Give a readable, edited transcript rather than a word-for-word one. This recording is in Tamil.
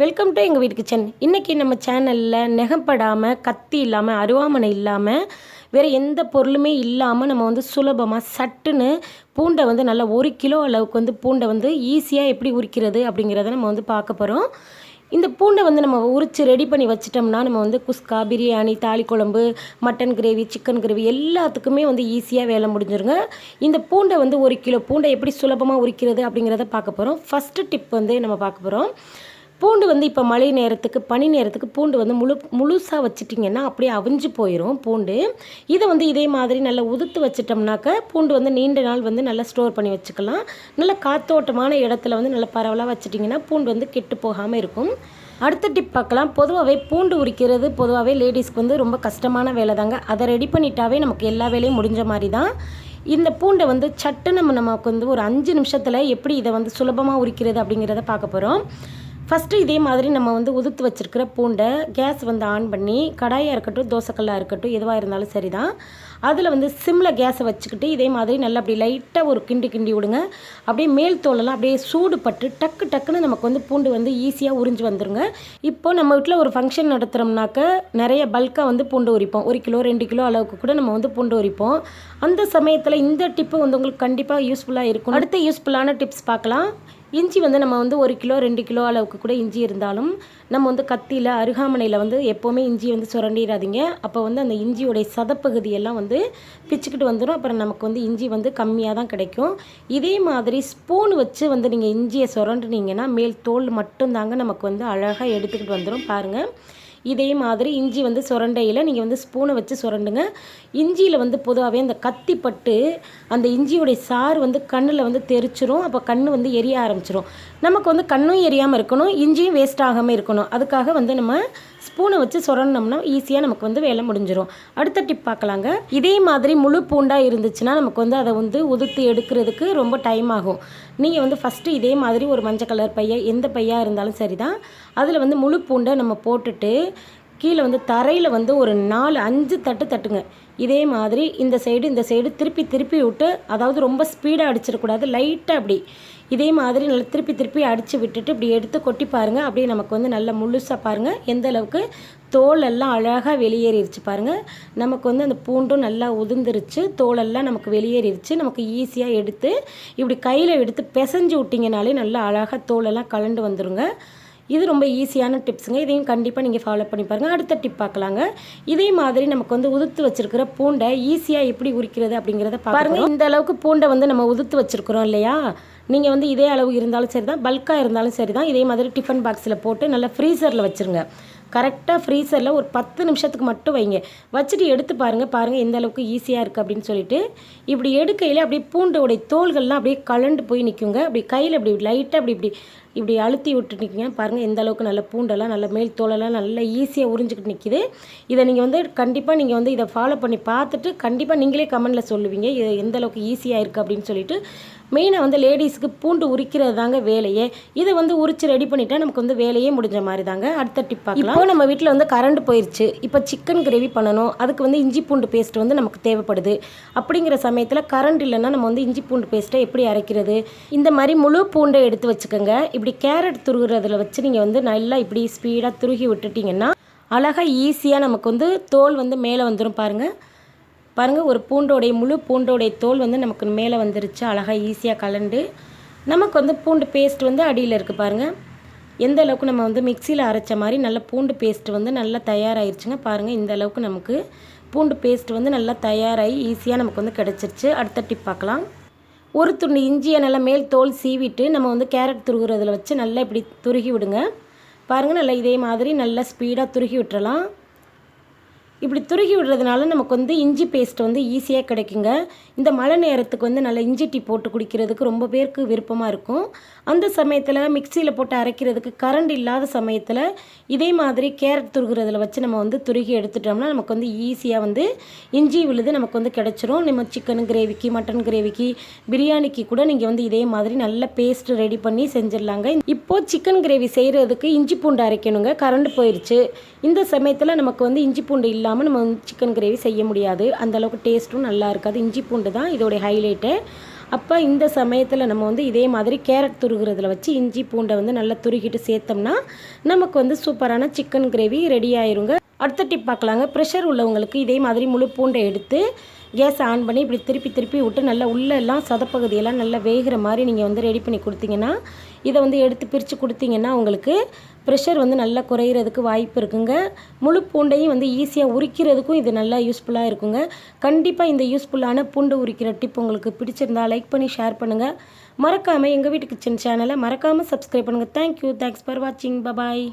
வெல்கம் டு எங்கள் வீட்டு கிச்சன். இன்றைக்கி நம்ம சேனலில் நெகப்படாமல், கத்தி இல்லாமல், அருவாமனை இல்லாமல், வேறு எந்த பொருளுமே இல்லாமல் நம்ம வந்து சுலபமாக சட்டுன்னு பூண்டை வந்து நல்லா 1 கிலோ அளவுக்கு வந்து பூண்டை வந்து ஈஸியாக எப்படி உரிக்கிறது அப்படிங்கிறத நம்ம வந்து பார்க்க போகிறோம். இந்த பூண்டை வந்து நம்ம உரித்து ரெடி பண்ணி வச்சிட்டோம்னா நம்ம வந்து குஸ்கா, பிரியாணி, தாலி குழம்பு, மட்டன் கிரேவி, சிக்கன் கிரேவி எல்லாத்துக்குமே வந்து ஈஸியாக வேலை முடிஞ்சிருங்க. இந்த பூண்டை வந்து 1 கிலோ பூண்டை எப்படி சுலபமாக உரிக்கிறது அப்படிங்கிறத பார்க்க போகிறோம். ஃபஸ்ட்டு டிப் வந்து நம்ம பார்க்க போகிறோம். பூண்டு வந்து இப்போ மழை நேரத்துக்கு, பனி நேரத்துக்கு பூண்டு வந்து முழுசாக வச்சிட்டிங்கன்னா அப்படியே அவிஞ்சு போயிடும் பூண்டு. இதை வந்து இதே மாதிரி நல்லா உதுத்து வச்சிட்டோம்னாக்க பூண்டு வந்து நீண்ட நாள் வந்து நல்லா ஸ்டோர் பண்ணி வச்சுக்கலாம். நல்லா காத்தோட்டமான இடத்துல வந்து நல்லா பரவலாக வச்சிட்டிங்கன்னா பூண்டு வந்து கெட்டு போகாமல் இருக்கும். அடுத்த டிப் பார்க்கலாம். பொதுவாகவே பூண்டு உரிக்கிறது பொதுவாகவே லேடிஸ்க்கு வந்து ரொம்ப கஷ்டமான வேலை தாங்க. அதை ரெடி பண்ணிட்டாவே நமக்கு எல்லா வேலையும் முடிஞ்ச மாதிரி தான். இந்த பூண்டை வந்து சட்டுன்னு நமக்கு வந்து ஒரு 5 நிமிஷத்தில் எப்படி இதை வந்து சுலபமாக உரிக்கிறது அப்படிங்கிறத பார்க்க போகிறோம். ஃபஸ்ட்டு இதே மாதிரி நம்ம வந்து உதுத்து வச்சுருக்கிற பூண்டை கேஸ் வந்து ஆன் பண்ணி, கடாயாக இருக்கட்டும், தோசைக்கல்லாக இருக்கட்டும், எதுவாக இருந்தாலும் சரி தான், அதில் வந்து சிம்மில் கேஸை வச்சுக்கிட்டு இதே மாதிரி நல்லா அப்படி லைட்டாக ஒரு கிண்டி விடுங்க. அப்படியே மேல் தோலெல்லாம் அப்படியே சூடு பட்டு டக்குன்னு நமக்கு வந்து பூண்டு வந்து ஈஸியாக உறிஞ்சு வந்துடுங்க. இப்போது நம்ம வீட்டில் ஒரு ஃபங்க்ஷன் நடத்துகிறோம்னாக்க நிறைய பல்காக வந்து பூண்டு உரிப்போம். 1 கிலோ 2 கிலோ அளவுக்கு கூட நம்ம வந்து பூண்டு உரிப்போம். அந்த சமயத்தில் இந்த டிப்பு வந்து உங்களுக்கு கண்டிப்பாக யூஸ்ஃபுல்லாக இருக்கும். அடுத்த யூஸ்ஃபுல்லான டிப்ஸ் பார்க்கலாம். இஞ்சி வந்து நம்ம வந்து 1 கிலோ 2 கிலோ அளவுக்கு கூட இஞ்சி இருந்தாலும் நம்ம வந்து கத்தியில், அருகாமனையில் வந்து எப்போவுமே இஞ்சி வந்து சுரண்டிடாதீங்க. அப்போ வந்து அந்த இஞ்சியோடைய சதப்பகுதியெல்லாம் வந்து பிச்சுக்கிட்டு வந்துடும். அப்புறம் நமக்கு வந்து இஞ்சி வந்து கம்மியாக தான் கிடைக்கும். இதே மாதிரி ஸ்பூன் வச்சு வந்து நீங்கள் இஞ்சியை சுரண்டுனீங்கன்னா மேல் தோல் மட்டும்தாங்க நமக்கு வந்து அழகாக எடுத்துக்கிட்டு வந்துடும். பாருங்கள், இதே மாதிரி இஞ்சி வந்து சுரண்டையில் நீங்கள் வந்து ஸ்பூனை வச்சு சுரண்டுங்க. இஞ்சியில் வந்து பொதுவாகவே அந்த கத்தி பட்டு அந்த இஞ்சியோடைய சாறு வந்து கண்ணில் வந்து தெரிச்சிரும். அப்போ கண் வந்து எரிய ஆரம்பிச்சிரும். நமக்கு வந்து கண்ணும் எரியாமல் இருக்கணும், இஞ்சியும் வேஸ்ட் ஆகாமல் இருக்கணும். அதுக்காக வந்து நம்ம ஸ்பூனை வச்சு சுரண்டோம்னா ஈஸியாக நமக்கு வந்து வேலை முடிஞ்சிடும். அடுத்த டிப் பார்க்கலாங்க. இதே மாதிரி முழு பூண்டாக இருந்துச்சுன்னா நமக்கு வந்து அதை வந்து உதுத்து எடுக்கிறதுக்கு ரொம்ப டைம் ஆகும். நீங்கள் வந்து ஃபஸ்ட்டு இதே மாதிரி ஒரு மஞ்சள் கலர் பையை, எந்த பையாக இருந்தாலும் சரி தான், அதில் வந்து முழு பூண்டை நம்ம போட்டுட்டு கீழே வந்து தரையில் வந்து ஒரு 4-5 தட்டு தட்டுங்க. இதே மாதிரி இந்த சைடு திருப்பி விட்டு, அதாவது ரொம்ப ஸ்பீடாக அடிச்சிடக்கூடாது, லைட்டாக அப்படி இதே மாதிரி நல்லா திருப்பி அடித்து விட்டுட்டு இப்படி எடுத்து கொட்டி பாருங்கள். அப்படியே நமக்கு வந்து நல்லா முழுசாக பாருங்கள் எந்த அளவுக்கு தோலெல்லாம் அழகாக வெளியேறிடுச்சு பாருங்கள். நமக்கு வந்து அந்த பூண்டும் நல்லா உதிர்ந்துருச்சு, தோலெல்லாம் நமக்கு வெளியேறிடுச்சு. நமக்கு ஈஸியாக எடுத்து இப்படி கையில் எடுத்து பிசைஞ்சு விட்டிங்கனாலே நல்லா அழகாக தோலெல்லாம் கலண்டு வந்துடுங்க. இது ரொம்ப ஈஸியான டிப்ஸுங்க. இதையும் கண்டிப்பாக நீங்கள் ஃபாலோ பண்ணி பாருங்கள். அடுத்த டிப் பார்க்கலாங்க. இதே மாதிரி நமக்கு வந்து உதுத்து வச்சுருக்கிற பூண்டை ஈஸியாக எப்படி உரிக்கிறது அப்படிங்கிறத பாருங்கள். இந்த அளவுக்கு பூண்டை வந்து நம்ம உதுத்து வச்சுருக்குறோம் இல்லையா, நீங்கள் வந்து இதே அளவு இருந்தாலும் சரி தான், பல்காக இருந்தாலும் சரி தான், இதே மாதிரி டிஃபன் பாக்ஸில் போட்டு நல்லா ஃப்ரீசரில் வச்சுருங்க. கரெக்டாக ஃப்ரீசரில் ஒரு 10 நிமிஷத்துக்கு மட்டும் வைங்க. வச்சுட்டு எடுத்து பாருங்கள் எந்த அளவுக்கு ஈஸியாக இருக்குது அப்படின்னு சொல்லிட்டு. இப்படி எடுக்கையில் அப்படியே பூண்டோடைய தோள்கள்லாம் அப்படியே கலண்டு போய் நிற்குங்க. அப்படி கையில் அப்படி லைட்டாக இப்படி அழுத்தி விட்டுட்டீங்க பாருங்கள் எந்த அளவுக்கு நல்ல பூண்டெல்லாம் நல்ல மேல் தோலெல்லாம் நல்லா ஈஸியாக உறிஞ்சிக்கிட்டு நிற்கிது. இதை நீங்கள் வந்து கண்டிப்பாக நீங்கள் வந்து இதை ஃபாலோ பண்ணி பார்த்துட்டு கண்டிப்பாக நீங்களே கமெண்டில் சொல்லுவீங்க இது எந்த அளவுக்கு ஈஸியாக இருக்குது அப்படின்னு சொல்லிட்டு. மெயினாக வந்து லேடிஸுக்கு பூண்டு உரிக்கிறது தாங்க வேலையே. இதை வந்து உரித்து ரெடி பண்ணிட்டா நமக்கு வந்து வேலையே முடிஞ்ச மாதிரி தாங்க. அடுத்த டிப் பார்க்கலாம். இப்போ நம்ம வீட்டில் வந்து கரண்ட் போயிடுச்சு. இப்போ சிக்கன் கிரேவி பண்ணணும், அதுக்கு வந்து இஞ்சி பூண்டு பேஸ்ட் வந்து நமக்கு தேவைப்படுது. அப்படிங்கிற சமயத்தில் கரண்ட் இல்லைன்னா நம்ம வந்து இஞ்சி பூண்டு பேஸ்ட்டை எப்படி அரைக்கிறது? இந்த மாதிரி முழு பூண்டை எடுத்து வச்சுக்கோங்க. இப்படி கேரட் துருகுறதுல வச்சு நீங்கள் வந்து நல்லா இப்படி ஸ்பீடாக துருகி விட்டுட்டிங்கன்னா அழகாக ஈஸியாக நமக்கு வந்து தோல் வந்து மேலே வந்துடும். பாருங்கள் ஒரு முழு பூண்டோடைய தோல் வந்து நமக்கு மேலே வந்துருச்சு. அழகாக ஈஸியாக கலண்டு நமக்கு வந்து பூண்டு பேஸ்ட் வந்து அடியில் இருக்குது பாருங்கள். எந்த அளவுக்கு நம்ம வந்து மிக்சியில் அரைச்ச மாதிரி நல்ல பூண்டு பேஸ்ட் வந்து நல்லா தயாராகிருச்சுங்க. பாருங்கள் இந்த அளவுக்கு நமக்கு பூண்டு பேஸ்ட் வந்து நல்லா தயாராகி ஈஸியாக நமக்கு வந்து கிடச்சிருச்சு. அடுத்த டிப் பார்க்கலாம். ஒரு துண்டு இஞ்சியை நல்லா மேல் தோல் சீவிட்டு நம்ம வந்து கேரட் துருகுறதுல வச்சு நல்லா இப்படி துருகி விடுங்க. பாருங்கள் நல்லா இதே மாதிரி நல்லா ஸ்பீடாக துருகி விட்டுறலாம். இப்படி துருகி விடுறதுனால நமக்கு வந்து இஞ்சி பேஸ்ட் வந்து ஈஸியாக கிடைக்குங்க. இந்த மழை நேரத்துக்கு வந்து நல்லா இஞ்சி டீ போட்டு குடிக்கிறதுக்கு ரொம்ப பேருக்கு விருப்பமாக இருக்கும். அந்த சமயத்தில் மிக்சியில் போட்டு அரைக்கிறதுக்கு கரண்ட் இல்லாத சமயத்தில் இதே மாதிரி கேரட் துருகுறதுல வச்சு நம்ம வந்து துருகி எடுத்துட்டோம்னா நமக்கு வந்து ஈஸியாக வந்து இஞ்சி விழுது நமக்கு வந்து கிடச்சிரும். நம்ம சிக்கன் கிரேவிக்கு, மட்டன் கிரேவிக்கு, பிரியாணிக்கு கூட நீங்கள் வந்து இதே மாதிரி நல்ல பேஸ்ட் ரெடி பண்ணி செஞ்சிடலாங்க. இப்போது சிக்கன் கிரேவி செய்கிறதுக்கு இஞ்சி பூண்டு அரைக்கணுங்க. கரண்ட் போயிடுச்சு. இந்த சமயத்தில் நமக்கு வந்து இஞ்சி பூண்டு இல்லாமல் நம்ம சிக்கன் கிரேவி செய்ய முடியாது. அந்தளவுக்கு டேஸ்ட்டும் நல்லா இருக்காது. இஞ்சி பூண்டு தான் இதோடைய ஹைலைட்டு. அப்போ இந்த சமயத்தில் நம்ம வந்து இதே மாதிரி கேரட் துருகிறதுல வச்சு இஞ்சி பூண்டை வந்து நல்லா துருகிட்டு சேர்த்தோம்னா நமக்கு வந்து சூப்பரான சிக்கன் கிரேவி ரெடி ஆயிருங்க. அடுத்த டிப் பார்க்கலாங்க. ப்ரெஷர் உள்ளவங்களுக்கு இதே மாதிரி முழு பூண்டை எடுத்து கேஸ் ஆன் பண்ணி இப்படி திருப்பி திருப்பி விட்டு நல்லா உள்ளெல்லாம் சதப்பகுதியெல்லாம் நல்லா வேகிற மாதிரி நீங்கள் வந்து ரெடி பண்ணி கொடுத்தீங்கன்னா, இதை வந்து எடுத்து பிரித்து கொடுத்தீங்கன்னா உங்களுக்கு ப்ரெஷர் வந்து நல்லா குறையிறதுக்கு வாய்ப்பு இருக்குங்க. முழு பூண்டையும் வந்து ஈஸியாக உரிக்கிறதுக்கும் இது நல்லா யூஸ்ஃபுல்லாக இருக்குங்க. கண்டிப்பாக இந்த யூஸ்ஃபுல்லான பூண்டு உரிக்கிற டிப் உங்களுக்கு பிடிச்சிருந்தா லைக் பண்ணி ஷேர் பண்ணுங்கள். மறக்காமல் எங்கள் வீட்டு கிச்சன் சேனலை மறக்காமல் சப்ஸ்கிரைப் பண்ணுங்கள். தேங்க்யூ. தேங்க்ஸ் ஃபார் வாட்சிங். பபாய்.